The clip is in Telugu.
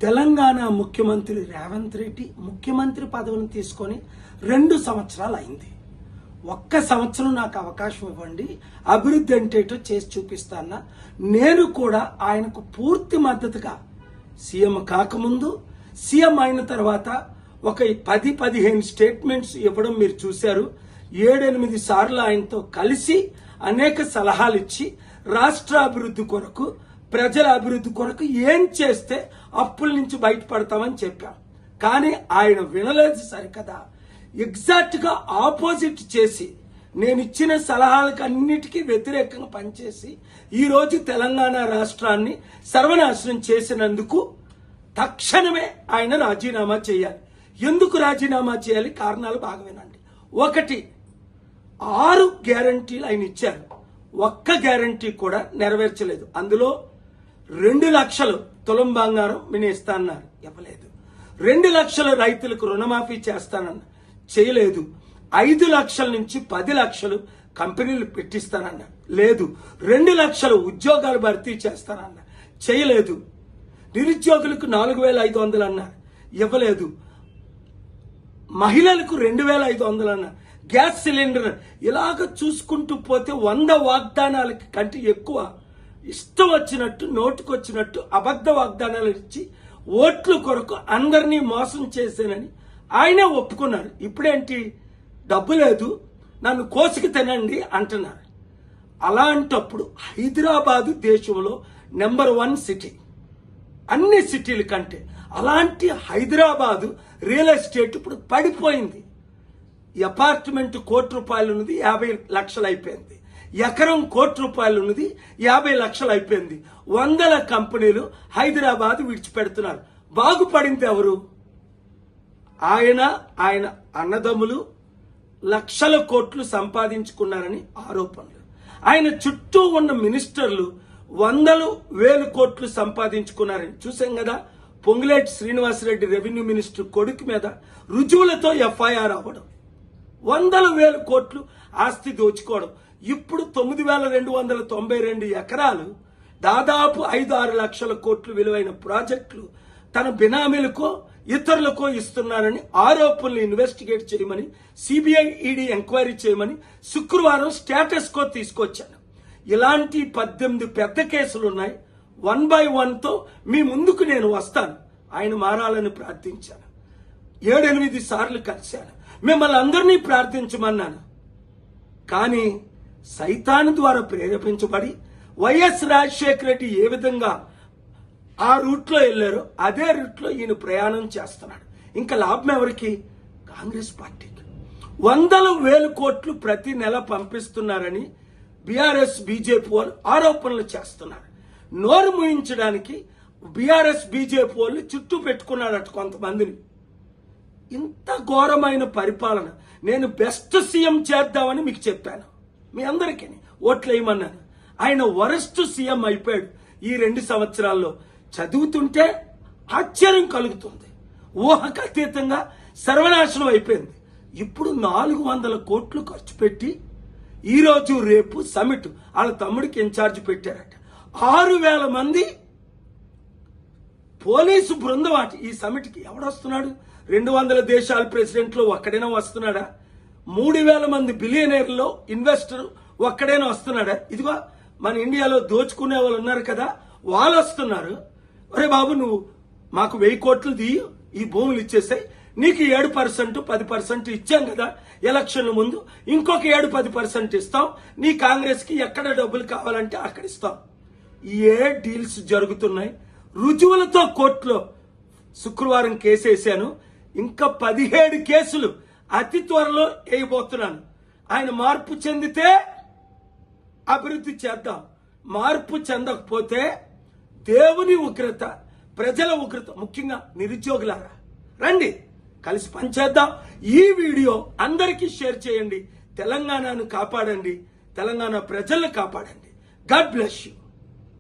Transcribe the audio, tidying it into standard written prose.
తెలంగాణ ముఖ్యమంత్రి రేవంత్ రెడ్డి ముఖ్యమంత్రి పదవిని తీసుకొని 2 సంవత్సరాలు అయింది. ఒక్క సంవత్సరం నాకు అవకాశం ఇవ్వండి, అభివృద్ధి అంటేటో చేసి చూపిస్తానా. నేను కూడా ఆయనకు పూర్తి మద్దతుగా సీఎం కాకముందు, సీఎం అయిన తర్వాత ఒక 10-15 స్టేట్మెంట్స్ ఇవ్వడం మీరు చూశారు. 7-8 సార్లు ఆయనతో కలిసి అనేక సలహాలు ఇచ్చి రాష్ట్ర అభివృద్ధి కొరకు, ప్రజల అభివృద్ధి కొరకు ఏం చేస్తే అప్పుల నుంచి బయటపడతామని చెప్పాం. కానీ ఆయన వినలేదు సరికదా, ఎగ్జాక్ట్ గా ఆపోజిట్ చేసి నేను ఇచ్చిన సలహాలకు అన్నిటికీ వ్యతిరేకంగా పనిచేసి ఈ రోజు తెలంగాణ రాష్ట్రాన్ని సర్వనాశనం చేసినందుకు తక్షణమే ఆయన రాజీనామా చేయాలి. ఎందుకు రాజీనామా చేయాలి? కారణాలు బాగా వినండి. 1, 6 గ్యారంటీలు ఆయన ఇచ్చారు, ఒక్క గ్యారంటీ కూడా నెరవేర్చలేదు. అందులో 2 లక్షలు తులం బంగారం నేను ఇస్తానన్నారు, ఇవ్వలేదు. 2 లక్షల రైతులకు రుణమాఫీ చేస్తానన్న, చేయలేదు. 5 లక్షల నుంచి 10 లక్షలు కంపెనీలు పెట్టిస్తానన్న, లేదు. 2 లక్షల ఉద్యోగాలు భర్తీ చేస్తానన్న, చేయలేదు. నిరుద్యోగులకు 4,500 అన్నారు, ఇవ్వలేదు. మహిళలకు 2,500 అన్నారు. గ్యాస్ సిలిండర్ ఇలాగ చూసుకుంటూ పోతే 100 వాగ్దానాలకి కంటే ఎక్కువ ఇష్టం వచ్చినట్టు, నోటుకొచ్చినట్టు అబద్ధ వాగ్దానాలు ఇచ్చి ఓట్ల కొరకు అందరినీ మోసం చేశానని ఆయనే ఒప్పుకున్నారు. ఇప్పుడేంటి, డబ్బు లేదు, నన్ను కోసికి తినండి అంటున్నారు. అలాంటప్పుడు హైదరాబాదు దేశంలో నెంబర్ 1 సిటీ, అన్ని సిటీల కంటే. అలాంటి హైదరాబాదు రియల్ ఎస్టేట్ ఇప్పుడు పడిపోయింది. అపార్ట్మెంట్ ₹1,00,00,000 ఉన్నది 50 లక్షలు అయిపోయింది. ఎకరం ₹1,00,00,000 ఉన్నది 50 లక్షలు అయిపోయింది. 100 కంపెనీలు హైదరాబాద్ విడిచిపెడుతున్నారు. బాగుపడింది ఎవరు? ఆయన అన్నదమ్ములు లక్షల కోట్లు సంపాదించుకున్నారని ఆరోపణలు. ఆయన చుట్టూ ఉన్న మినిస్టర్లు 100,000 కోట్లు సంపాదించుకున్నారని చూసాం కదా. పొంగులేటి శ్రీనివాసరెడ్డి రెవెన్యూ మినిస్టర్ కొడుకు మీద రుజువులతో ఎఫ్ఐఆర్ అవ్వడం, 100,000 కోట్లు ఆస్తి దోచుకోవడం. ఇప్పుడు 9,292 ఎకరాలు, దాదాపు 5-6 లక్షల కోట్లు విలువైన ప్రాజెక్టులు తన బినామీలకో ఇతరులకో ఇస్తున్నారని ఆరోపణలు ఇన్వెస్టిగేట్ చేయమని, సిబిఐ ఈడీ ఎంక్వైరీ చేయమని శుక్రవారం స్టేటస్ కో తీసుకొచ్చాను. ఇలాంటి 18 పెద్ద కేసులు ఉన్నాయి. 1 by 1తో మీ ముందుకు నేను వస్తాను. ఆయన మారాలని ప్రార్థించాను. 7-8 సార్లు కలిశాను. మిమ్మల్ని అందరినీ ప్రార్థించమన్నాను. కానీ సైతాను ద్వారా ప్రేరేపించబడి వైఎస్ రాజశేఖర రెడ్డి ఏ విధంగా ఆ రూట్లో వెళ్ళారో అదే రూట్లో ఈయన ప్రయాణం చేస్తున్నాడు. ఇంకా లాభం ఎవరికి? కాంగ్రెస్ పార్టీకి. 100,000 కోట్లు ప్రతి నెల పంపిస్తున్నారని బీఆర్ఎస్ బీజేపీ వాళ్ళు ఆరోపణలు చేస్తున్నారు. నోరు మూయించడానికి బీఆర్ఎస్ బీజేపీ వాళ్ళు చుట్టూ పెట్టుకున్నాడట కొంతమందిని. ఇంత ఘోరమైన పరిపాలన. నేను బెస్ట్ సీఎం చేద్దామని మీకు చెప్పాను, మీ అందరికీ ఓట్లు వేయమన్నాను. ఆయన వరస్ట్ సీఎం అయిపోయాడు ఈ 2 సంవత్సరాల్లో. చదువుతుంటే ఆశ్చర్యం కలుగుతుంది. ఊహకు అతీతంగా సర్వనాశనం అయిపోయింది. ఇప్పుడు 400 కోట్లు ఖర్చు పెట్టి ఈరోజు రేపు సమిట్ వాళ్ళ తమ్ముడికి ఇన్ఛార్జ్ పెట్టారట. 6,000 మంది పోలీసు బృందం అట ఈ సమిట్కి. ఎవడొస్తున్నాడు? 200 దేశాల ప్రెసిడెంట్లు ఒక్కడైనా వస్తున్నాడా? 3,000 మంది బిలియనీర్లో ఇన్వెస్టర్ ఒక్కడైనా వస్తున్నాడా? ఇదిగో మన ఇండియాలో దోచుకునే వాళ్ళు ఉన్నారు కదా, వాళ్ళు వస్తున్నారు. ఒరే బాబు, నువ్వు మాకు 1000 కోట్లు దిగి ఈ భూములు ఇచ్చేసాయి, నీకు 7% 10% ఇచ్చాం కదా ఎలక్షన్ల ముందు, ఇంకొక 7-10% ఇస్తాం, నీ కాంగ్రెస్ కి ఎక్కడ డబ్బులు కావాలంటే అక్కడ ఇస్తాం. ఏ డీల్స్ జరుగుతున్నాయి? రుజువులతో కోర్టులో శుక్రవారం కేసేసాను. ఇంకా 17 కేసులు అతి త్వరలో వేయబోతున్నాను. ఆయన మార్పు చెందితే అభివృద్ధి చేద్దాం, మార్పు చెందకపోతే దేవుని ఉగ్రత, ప్రజల ఉగ్రత, ముఖ్యంగా నిరుద్యోగులారా రండి కలిసి పనిచేద్దాం. ఈ వీడియో అందరికీ షేర్ చేయండి. తెలంగాణను కాపాడండి, తెలంగాణ ప్రజలను కాపాడండి. God bless you.